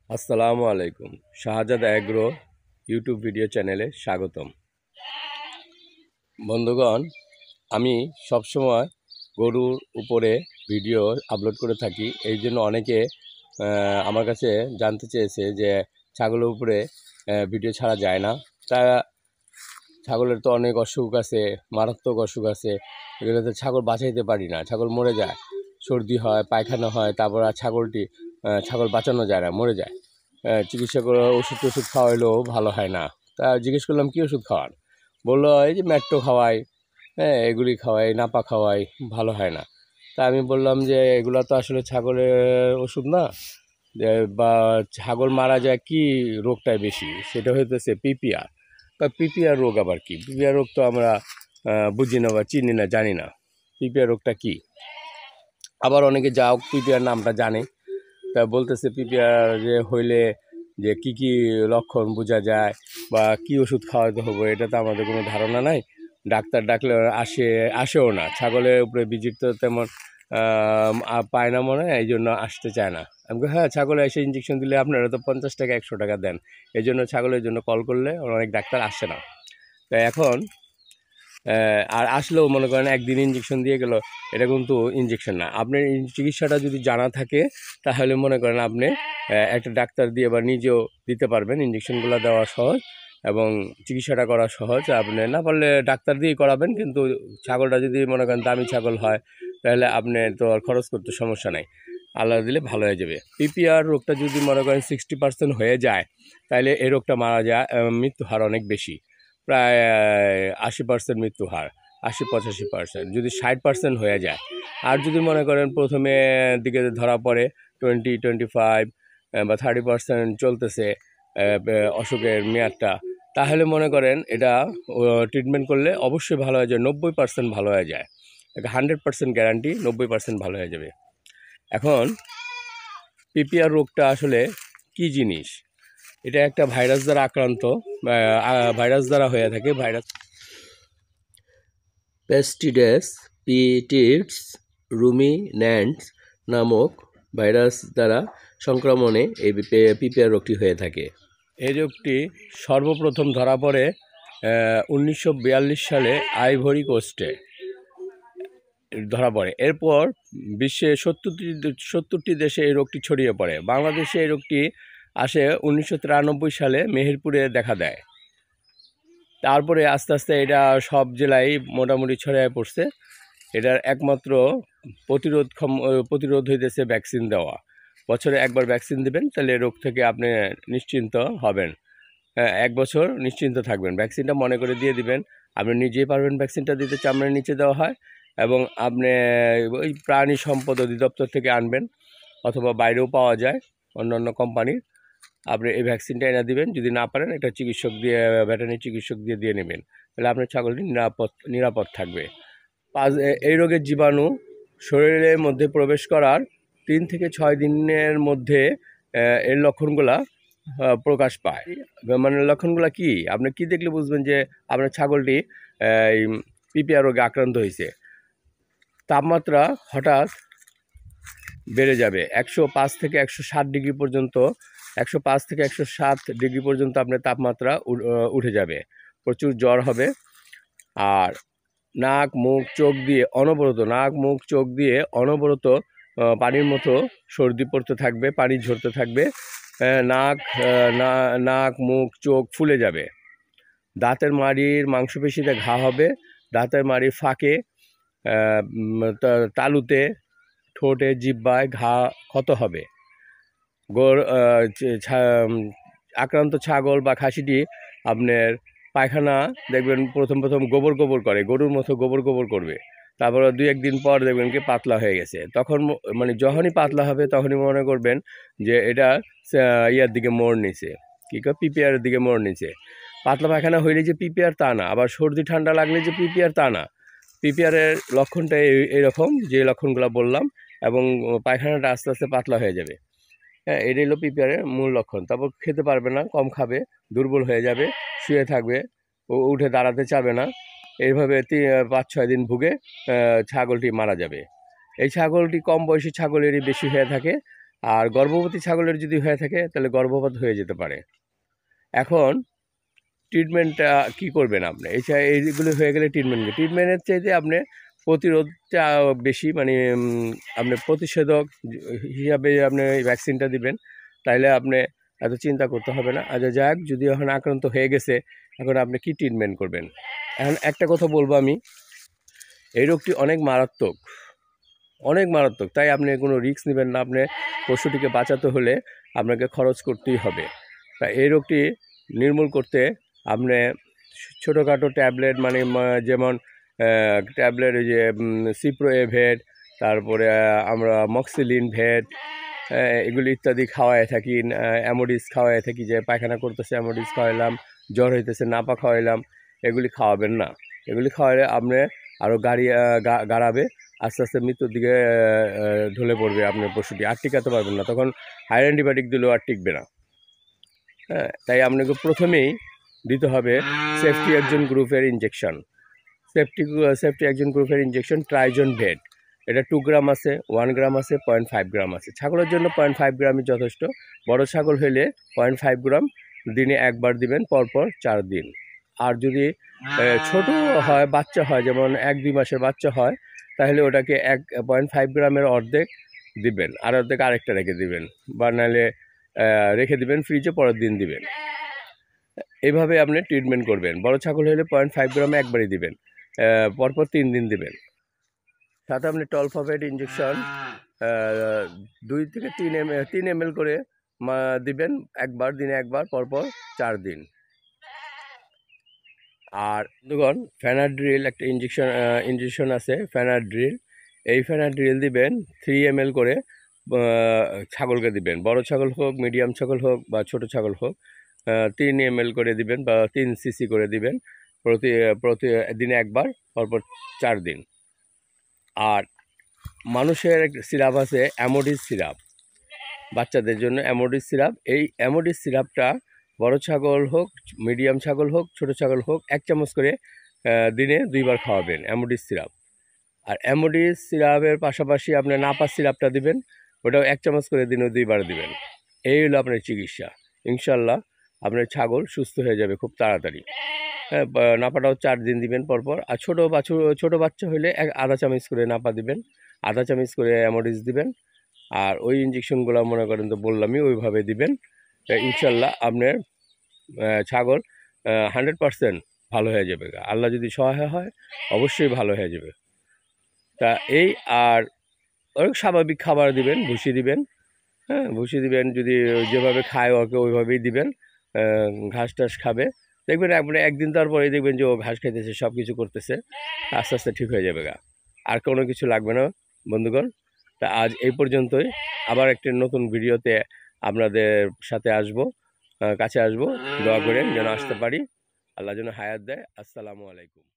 আসসালামু আলাইকুম। Shahzad agro YouTube video চ্যানেলে স্বাগতম। বন্ধুগণ, আমি সবসময় গরুর উপরে ভিডিও আপলোড করে থাকি। এই জন্য অনেকে আমার কাছে জানতে চেয়েছে যে ছাগলের উপরে ভিডিও ছাড়া যায় না। তা ছাগলের তো অনেক অসুখ আছে, মারাত্মক অসুখ আছে, এগুলোতে ছাগল বাঁচাইতে পারি না, ছাগল মরে যায়, সর্দি হয়, পায়খানা হয়, তারপর আর ছাগল বাঁচানো যায় না, মরে যায়। চিকিৎসা করে ওষুধ খাওয়াইলেও ভালো হয় না। তা জিজ্ঞেস করলাম কী ওষুধ খাওয়ান? বললো এই যে ম্যাট্রো খাওয়াই, হ্যাঁ এগুলি খাওয়াই, নাপা খাওয়াই, ভালো হয় না। তা আমি বললাম যে এগুলো তো আসলে ছাগলের ওষুধ না, যে বা ছাগল মারা যায় কি রোগটাই বেশি, সেটা হইতেছে পিপিআর। বা পিপিআর রোগ আবার কি? পিপিআর রোগ তো আমরা বুঝি না বা চিনি না, জানি না পিপিআর রোগটা কি। আবার অনেকে যাও পিপিআর নামটা জানে, তা বলতেছে পিপিআর যে হইলে যে কি কি লক্ষণ বোঝা যায় বা কি ওষুধ খাওয়াতে হবে, এটা তো আমাদের কোনো ধারণা নাই। ডাক্তার ডাকলে আসেও না, ছাগলের উপরে ভিজিট তো তেমন পায় না মনে হয়, এই জন্য আসতে চায় না। আমি হ্যাঁ, ছাগলে এসে ইঞ্জেকশন দিলে আপনারা তো 50 টাকা 100 টাকা দেন, এই জন্য ছাগলের জন্য কল করলে অনেক ডাক্তার আসে না। তো এখন আর আসলেও মনে করেন একদিন ইঞ্জেকশন দিয়ে গেল, এটা কিন্তু ইঞ্জেকশন না। আপনার চিকিৎসাটা যদি জানা থাকে তাহলে মনে করেন আপনি একটা ডাক্তার দিয়ে বা নিজেও দিতে পারবেন। ইঞ্জেকশনগুলো দেওয়া সহজ এবং চিকিৎসাটা করা সহজ। আপনি না পারলে ডাক্তার দিয়েই করাবেন, কিন্তু ছাগলটা যদি মনে করেন দামি ছাগল হয় তাহলে আপনি তো আর খরচ করতে সমস্যা নাই, আল্লাহ দিলে ভালো হয়ে যাবে। পিপিআর রোগটা যদি মনে করেন 60% হয়ে যায় তাহলে এই রোগটা মারা যায়, মৃত্যু হার অনেক বেশি, প্রায় 80% মৃত্যু হার, 80-85%। যদি 60% হয়ে যায়, আর যদি মনে করেন প্রথমে দিকে ধরা পড়ে 20-25 বা 30% চলতেছে অসুখের মেয়াদটা, তাহলে মনে করেন এটা ট্রিটমেন্ট করলে অবশ্যই ভালো হয়ে যায়, 90% ভালো হয়ে যায়। 100% গ্যারান্টি, 90% ভালো হয়ে যাবে। এখন পিপিআর রোগটা আসলে কি জিনিস? এটা একটা ভাইরাস দ্বারা আক্রান্ত, ভাইরাস দ্বারা হয়ে থাকে। প্যাস্টিডেস পিটিডস রুমিন্যান্টস নামক ভাইরাস দ্বারা সংক্রমণে এই পিপিআর রোগটি হয়ে থাকে। এই রোগটি সর্বপ্রথম ধরা পড়ে 1942 সালে আইভরি কোস্টে ধরা পড়ে। এরপর বিশ্বে 70টি দেশে এই রোগটি ছড়িয়ে পড়ে। বাংলাদেশে এই রোগটি আসে 1993 সালে মেহেরপুরে দেখা দেয়। তারপরে আস্তে আস্তে এটা সব জেলায় মোটামুটি ছড়িয়ে পড়ছে। এটার একমাত্র প্রতিরোধ হইতেছে ভ্যাকসিন দেওয়া। বছরে একবার ভ্যাকসিন দেবেন, তাহলে রোগ থেকে আপনি নিশ্চিন্ত হবেন। হ্যাঁ, 1 বছর নিশ্চিন্ত থাকবেন। ভ্যাকসিনটা মনে করে দিয়ে দিবেন, আপনি নিজেই পারবেন ভ্যাকসিনটা দিতে, চামড়ার নিচে দেওয়া হয়। এবং আপনি ওই প্রাণী সম্পদ অধিদপ্তর থেকে আনবেন, অথবা বাইরেও পাওয়া যায় অন্যান্য কোম্পানির। আপনি এই ভ্যাকসিনটা এনে দিবেন, যদি না পারেন এটা চিকিৎসক দিয়ে, ভেটেরিনারি চিকিৎসক দিয়ে নেবেন, তাহলে আপনার ছাগলটি নিরাপদ থাকবে। এই রোগের জীবাণু শরীরের মধ্যে প্রবেশ করার 3 থেকে 6 দিনের মধ্যে এর লক্ষণগুলা প্রকাশ পায়। মানে লক্ষণগুলা কি? আপনি কি দেখলে বুঝবেন যে আপনার ছাগলটি এই পিপিআর রোগে আক্রান্ত হয়েছে? তাপমাত্রা হঠাৎ বেড়ে যাবে 105 থেকে 107 ডিগ্রি পর্যন্ত, 105 থেকে 107 ডিগ্রি পর্যন্ত আপনার তাপমাত্রা উঠে যাবে। প্রচুর জ্বর হবে। আর নাক মুখ চোখ দিয়ে অনবরত পানির মতো সর্দি পড়তে থাকবে, পানি ঝরতে থাকবে। নাক মুখ চোখ ফুলে যাবে। দাঁতের মাড়ির মাংসপেশিতে ঘা হবে, দাঁতের মাড়ির ফাঁকে, তালুতে, ঠোঁটে, জিহ্বায় ক্ষত হবে। আক্রান্ত ছাগল বা খাসিটি আপনার পায়খানা দেখবেন প্রথম গোবর করে, গরুর মতো গোবর করবে। তারপরে 2-1 দিন পর দেখবেন কি পাতলা হয়ে গেছে। তখন মানে যখনই পাতলা হবে তখনই মনে করবেন যে এটা ইয়ার দিকে মোড় নিছে, পিপিআরের দিকে মোড় নিছে। পাতলা পায়খানা হইলে যে পিপিআর তা না, আবার সর্দি ঠান্ডা লাগলে যে পিপিআর তা না। পিপিআরের লক্ষণটা এইরকম, যে লক্ষণগুলো বললাম, এবং পায়খানাটা আস্তে আস্তে পাতলা হয়ে যাবে। হ্যাঁ, এটাই হলো পিপিআরের মূল লক্ষণ। তারপর খেতে পারবে না, কম খাবে, দুর্বল হয়ে যাবে, শুয়ে থাকবে, উঠে দাঁড়াতে চাবে না। এইভাবে 5-6 দিন ভুগে ছাগলটি মারা যাবে। এই ছাগলটি কম বয়সী ছাগলেরই বেশি হয়ে থাকে। আর গর্ভবতী ছাগলের যদি হয়ে থাকে তাহলে গর্ভপাত হয়ে যেতে পারে। এখন ট্রিটমেন্টটা কী করবেন আপনি? এইগুলো হয়ে গেলে ট্রিটমেন্টের চাইতে আপনি প্রতিরোধটা বেশি, মানে আপনি প্রতিষেধক হিসাবে আপনি ভ্যাকসিনটা দিবেন, তাইলে আপনি এত চিন্তা করতে হবে না। আচ্ছা যাক, যদি এখন আক্রান্ত হয়ে গেছে, এখন আপনি কি ট্রিটমেন্ট করবেন? এখন একটা কথা বলবো আমি, এই রোগটি অনেক মারাত্মক, অনেক মারাত্মক। তাই আপনি কোনো রিস্ক নেবেন না। আপনি পশুটিকে বাঁচাতে হলে আপনাকে খরচ করতেই হবে। তা এই রোগটি নির্মূল করতে আপনি ছোটোখাটো ট্যাবলেট, মানে যেমন ট্যাবলেট, ওই যে সিপ্রো এভেট, তারপরে আমরা মক্সিলিন ভেট, এগুলি ইত্যাদি খাওয়াই থাকি। অ্যামোডিস খাওয়াই থাকি, যে পায়খানা করতেছে অ্যামোডিস খাওয়াইলাম, জ্বর হইতেছে নাপা খাওয়াইলাম। এগুলি খাওয়াবেন না। এগুলি খাওয়ালে আপনি আরও গাড়াবে, আস্তে আস্তে মৃত্যুর দিকে ঢলে পড়বে আপনার পশুটি, আর টিকাতে পারবেন না। তখন হায়ার অ্যান্টিবায়োটিক দিলেও আর টিকবে না। হ্যাঁ, তাই আপনাকে প্রথমেই দিতে হবে সেফটি একজন গ্রুপের ইঞ্জেকশন। সেফটি একজন গ্রুপের ইঞ্জেকশন ট্রাইজন ভেট। এটা 2 গ্রাম আছে, 1 গ্রাম আছে, 0.5 গ্রাম আছে। ছাগলের জন্য 0.5 গ্রামই যথেষ্ট। বড় ছাগল হলে 0.5 গ্রাম দিনে একবার দিবেন, পরপর 4 দিন। আর যদি ছোট হয়, বাচ্চা হয়, যেমন 1-2 মাসের বাচ্চা হয়, তাহলে ওটাকে 0.5 গ্রামের অর্ধেক দিবেন, আর অর্ধেক আরেকটা রেখে দিবেন, বা নাহলে রেখে দিবেন ফ্রিজে, পরের দিন দিবেন। এইভাবে আপনি ট্রিটমেন্ট করবেন। বড় ছাগল হলে 0.5 গ্রামে একবারই দিবেন, পরপর 3 দিন দিবেন। সাথে আপনি টলফাভেট ইঞ্জেকশন 2 থেকে 3 ml করে দিবেন একবার, দিনে একবার, পরপর 4 দিন। আর দেখুন, ফেনাড্রিল একটা ইঞ্জেকশন আছে, ফেনাড্রিল। এই ফেনাড্রিল দিবেন 3 ml করে ছাগলকে দিবেন। বড় ছাগল হোক, মিডিয়াম ছাগল হোক, বা ছোট ছাগল হোক, 3 ml করে দিবেন, বা 3 cc করে দিবেন প্রতি দিনে একবার, পরপর 4 দিন। আর মানুষের সিরাপ আছে অ্যামোডিস সিরাপ, বাচ্চাদের জন্য অ্যামোডিস সিরাপ। এই অ্যামোডিস সিরাপটা বড় ছাগল হোক, মিডিয়াম ছাগল হোক, ছোট ছাগল হোক, 1 চামচ করে দিনে 2 বার খাওয়াবেন অ্যামোডিস সিরাপ। আর অ্যামোডিস সিরাপের পাশাপাশি আপনি নাপা সিরাপটা দিবেন, ওটাও 1 চামচ করে দিনে 2 বার দিবেন। এই হলো আপনার চিকিৎসা। ইনশাল্লাহ আপনার ছাগল সুস্থ হয়ে যাবে খুব তাড়াতাড়ি। হ্যাঁ, নাপাটাও 4 দিন দিবেন পরপর। আর ছোটো বাচ্চা হলে আধা চামচ করে নাপা দিবেন, আধা চামচ করে অ্যামোডিস দিবেন। আর ওই ইঞ্জেকশনগুলো মনে করেন তো বললামই, ওইভাবে দিবেন। ইনশাল্লাহ আপনার ছাগল 100% ভালো হয়ে যাবে। আল্লাহ যদি সহায় হয়, অবশ্যই ভালো হয়ে যাবে। তা এই, আর ওই স্বাভাবিক খাবার দিবেন, ভুসি দিবেন। হ্যাঁ, ভুসি দিবেন, যদি যেভাবে খায় ওকে ওইভাবেই দিবেন। ঘাস টাস খাবে, দেখবেন আপনি 1 দিন তারপরেই দেখবেন যে ও ঘাস খাইতেছে, সব কিছু করতেছে, আস্তে আস্তে ঠিক হয়ে যাবে। আর কোনো কিছু লাগবে না বন্ধুগণ। তা আজ এই পর্যন্তই। আবার একটি নতুন ভিডিওতে আপনাদের সাথে আসবো, কাছে আসবো। দোয়া করেন যেন আসতে পারি, আল্লাহ যেন হায়াত দেয়। আসসালামু আলাইকুম।